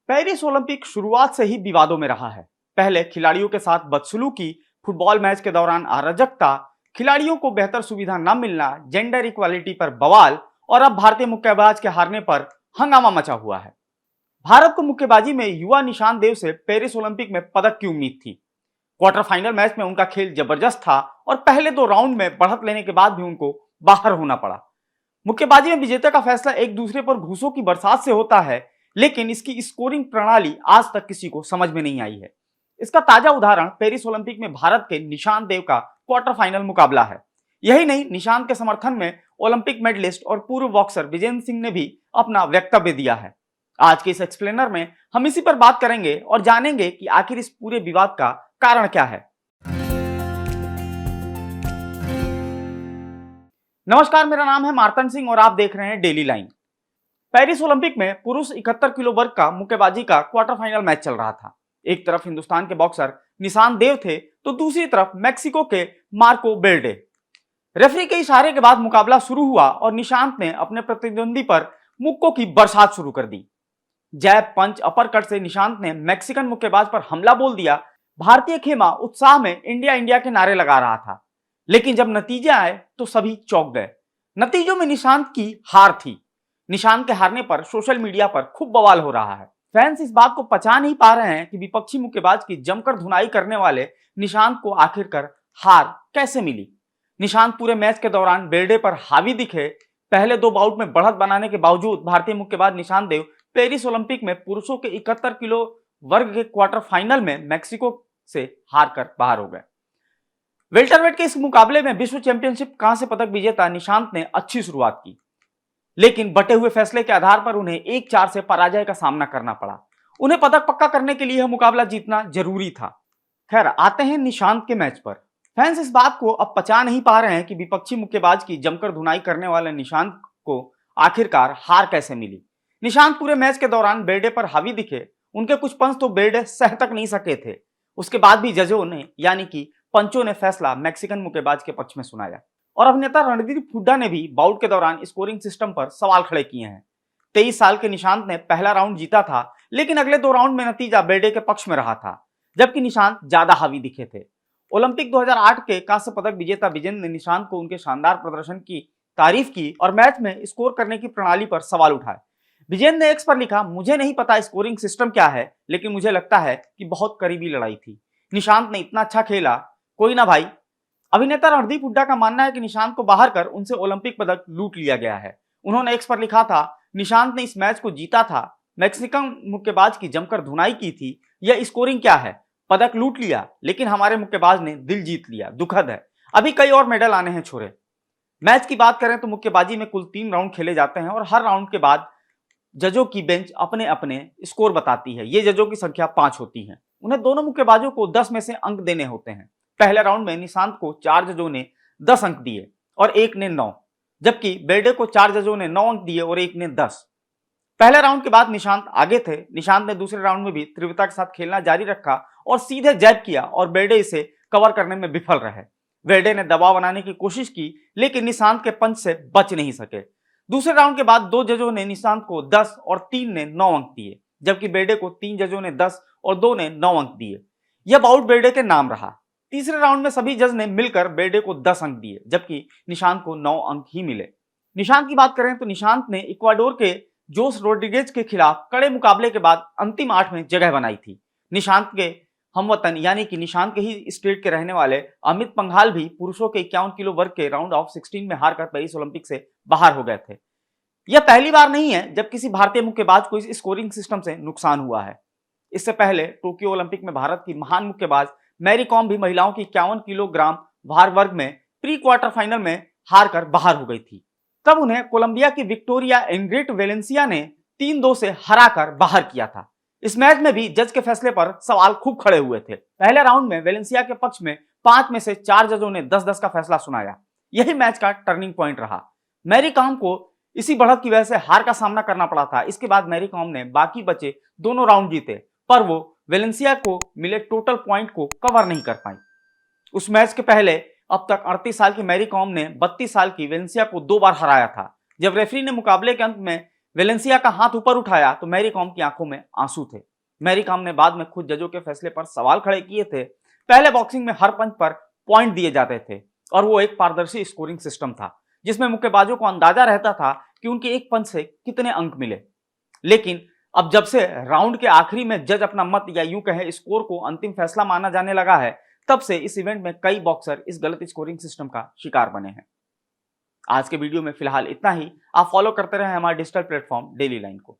Paris Olympic शुरुआत से ही विवादों में रहा है। पहले खिलाड़ियों के साथ बदसलूकी, फुटबॉल मैच के दौरान अराजकता, खिलाड़ियों को बेहतर सुविधा न मिलना, जेंडर इक्वालिटी पर बवाल और अब भारतीय मुक्केबाज के हारने पर हंगामा मचा हुआ है। भारत को मुक्केबाजी में युवा निशान देव से पेरिस ओलंपिक में पदक की उम्मीद थी। क्वार्टर फाइनल मैच में उनका खेल जबरदस्त था और पहले 2 राउंड में बढ़त लेने के बाद भी उनको बाहर होना पड़ा। मुक्केबाजी में विजेता का फैसला एक दूसरे पर घूसों की बरसात से होता है, लेकिन इसकी स्कोरिंग प्रणाली आज तक किसी को समझ में नहीं आई है। इसका ताजा उदाहरण पेरिस ओलंपिक में भारत के निशान देव का क्वार्टर फाइनल मुकाबला है। यही नहीं, निशान के समर्थन में ओलंपिक मेडलिस्ट और पूर्व बॉक्सर विजेंद्र सिंह ने भी अपना वक्तव्य दिया है। आज के इस एक्सप्लेनर में हम इसी पर बात करेंगे और जानेंगे कि आखिर इस पूरे विवाद का कारण क्या है। नमस्कार, मेरा नाम है मार्तन सिंह और आप देख रहे हैं डेली लाइन। पेरिस ओलंपिक में पुरुष 71 किलो वर्ग का मुक्केबाजी का क्वार्टर फाइनल मैच चल रहा था। एक तरफ हिंदुस्तान के बॉक्सर निशान देव थे तो दूसरी तरफ मैक्सिको के मार्को बेल्डे। रेफरी के इशारे के बाद मुकाबला शुरू हुआ और निशांत ने अपने प्रतिद्वंदी पर मुक्कों की बरसात शुरू कर दी। जैब, पंच, अपरकट से निशांत ने मैक्सिकन मुक्केबाज पर हमला बोल दिया। भारतीय खेमा उत्साह में इंडिया इंडिया के नारे लगा रहा था, लेकिन जब नतीजे आए तो सभी चौंक गए। नतीजों में निशांत की हार थी। निशांत के हारने पर सोशल मीडिया पर खूब बवाल हो रहा है। फैंस इस बात को पचा नहीं पा रहे हैं कि विपक्षी मुक्केबाज की जमकर धुनाई करने वाले निशांत को आखिरकार हार कैसे मिली। निशांत पूरे मैच के दौरान बेल्डे पर हावी दिखे। पहले 2 बाउट में बढ़त बनाने के बावजूद भारतीय मुक्केबाज निशान देव पेरिस ओलंपिक में पुरुषों के 71 किलो वर्ग के क्वार्टर फाइनल में मैक्सिको से हार कर बाहर हो गए। वेल्टरवेट के इस मुकाबले में विश्व चैंपियनशिप कांस्य पदक विजेता निशांत ने अच्छी शुरुआत की, लेकिन बटे हुए फैसले के आधार पर उन्हें 1-4 से पराजय का सामना करना पड़ा। उन्हें पदक पक्का करने के लिए यह मुकाबला जीतना जरूरी था। खैर, आते हैं निशांत के मैच पर। फैंस इस बात को अब पचा नहीं पा रहे हैं कि विपक्षी मुक्केबाज की जमकर धुनाई करने वाले निशांत को आखिरकार हार कैसे मिली। निशांत पूरे मैच के दौरान बेल्डे पर हावी दिखे। उनके कुछ पंच तो बेल्डे सह तक नहीं सके थे। उसके बाद भी जजों ने यानी कि पंचों ने फैसला मैक्सिकन मुक्केबाज के पक्ष में सुनाया और अभिनेता रणदीप हुड्डा ने भी बाउट के दौरान स्कोरिंग सिस्टम पर सवाल खड़े किए हैं। 23 साल के निशांत ने पहला राउंड जीता था, लेकिन अगले 2 राउंड में नतीजा बेल्डे के पक्ष में रहा था, जबकि निशांत ज्यादा हावी दिखे थे। ओलंपिक 2008 के कांस्य पदक विजेता विजेंद्र ने निशांत को उनके शानदार प्रदर्शन की तारीफ की और मैच में स्कोर करने की प्रणाली पर सवाल उठाए। विजेंद्र ने एक्स पर लिखा, मुझे नहीं पता स्कोरिंग सिस्टम क्या है, लेकिन मुझे लगता है कि बहुत करीबी लड़ाई थी। निशांत ने इतना अच्छा खेला, कोई ना भाई। अभिनेता रणदीप हुड्डा का मानना है कि निशांत को बाहर कर उनसे ओलंपिक पदक लूट लिया गया है। उन्होंने एक्स पर लिखा था, निशांत ने इस मैच को जीता था, मैक्सिकन मुक्केबाज की जमकर धुनाई की थी। यह स्कोरिंग क्या है? पदक लूट लिया, लेकिन हमारे मुक्केबाज ने दिल जीत लिया। दुखद है, अभी कई और मेडल आने हैं छोरे। मैच की बात करें तो मुक्केबाजी में कुल 3 राउंड खेले जाते हैं और हर राउंड के बाद जजों की बेंच अपने अपने स्कोर बताती है। ये जजों की संख्या 5 होती है। उन्हें दोनों मुक्केबाजों को 10 में से अंक देने होते हैं। पहले राउंड में निशांत को 4 जजों ने 10 अंक दिए और एक ने 9, जबकि बेल्डे को 4 जजों ने 9 अंक दिए और एक ने 10। पहले राउंड के बाद निशांत आगे थे। निशांत ने दूसरे राउंड में भी तीव्रता के साथ खेलना जारी रखा और सीधे जैब किया और बेल्डे इसे कवर करने में विफल रहे। बेल्डे ने दबाव बनाने की कोशिश की, लेकिन निशांत के पंच से बच नहीं सके। दूसरे राउंड के बाद 2 जजों ने निशांत को 10 और 3 ने 9 अंक दिए, जबकि बेल्डे को 3 जजों ने 10 और 2 ने 9 अंक दिए। यह बाउट बेल्डे के नाम रहा। तीसरे राउंड में सभी जज ने मिलकर बेल्डे को 10 अंक दिए, जबकि निशांत को 9 अंक ही मिले। निशांत की बात करें तो निशांत ने इक्वाडोर के जोस रोड्रिगेज के खिलाफ कड़े मुकाबले के बाद अंतिम 8 में जगह बनाई थी। निशांत के हमवतन यानी कि निशांत के ही स्टेट के रहने वाले अमित पंघाल भी पुरुषों के 51 किलो वर्ग के राउंड ऑफ 16 में हारकर पेरिस ओलंपिक से बाहर हो गए थे। यह पहली बार नहीं है जब किसी भारतीय मुक्केबाज को इस स्कोरिंग सिस्टम से नुकसान हुआ है। इससे पहले टोक्यो ओलंपिक में भारत की महान मुक्केबाज मैरी कॉम भी महिलाओं की 51 किलोग्राम भार वर्ग में प्री क्वार्टर फाइनल में हारकर बाहर हो गई थी। तब उन्हें कोलंबिया की विक्टोरिया एंग्रेट वेलेंसिया ने 3-2 से हराकर बाहर किया था। इस मैच में भी जज के फैसले पर सवाल खूब खड़े हुए थे। पहले राउंड में वेलेंसिया के पक्ष में 5 में से 4 जजों ने 10-10 का फैसला सुनाया। यही मैच का टर्निंग पॉइंट रहा। मैरी कॉम को इसी बढ़त की वजह से हार का सामना करना पड़ा था। इसके बाद मैरी कॉम ने बाकी बचे दोनों राउंड जीते, पर वो वेलेंसिया को मिले टोटल पॉइंट को कवर नहीं कर पाई। उस मैच के पहले अब तक 38 साल की मैरी कॉम ने 32 साल की वेलेंसिया को 2 बार हराया था। जब रेफरी ने मुकाबले के अंत में वेलेंसिया का हाथ ऊपर उठाया तो मैरी कॉम की आंखों में आंसू थे। मैरी कॉम ने बाद में खुद जजों के फैसले पर सवाल खड़े किए थे। पहले बॉक्सिंग में हर पंच पर पॉइंट दिए जाते थे और वो एक पारदर्शी स्कोरिंग सिस्टम था जिसमें मुक्केबाजों को अंदाजा रहता था कि उनके एक पंच से कितने अंक मिले। लेकिन अब जब से राउंड के आखिरी में जज अपना मत या यूं कहें स्कोर को अंतिम फैसला माना जाने लगा है, तब से इस इवेंट में कई बॉक्सर इस गलत स्कोरिंग सिस्टम का शिकार बने हैं। आज के वीडियो में फिलहाल इतना ही। आप फॉलो करते रहे हमारे डिजिटल प्लेटफॉर्म डेली लाइन को।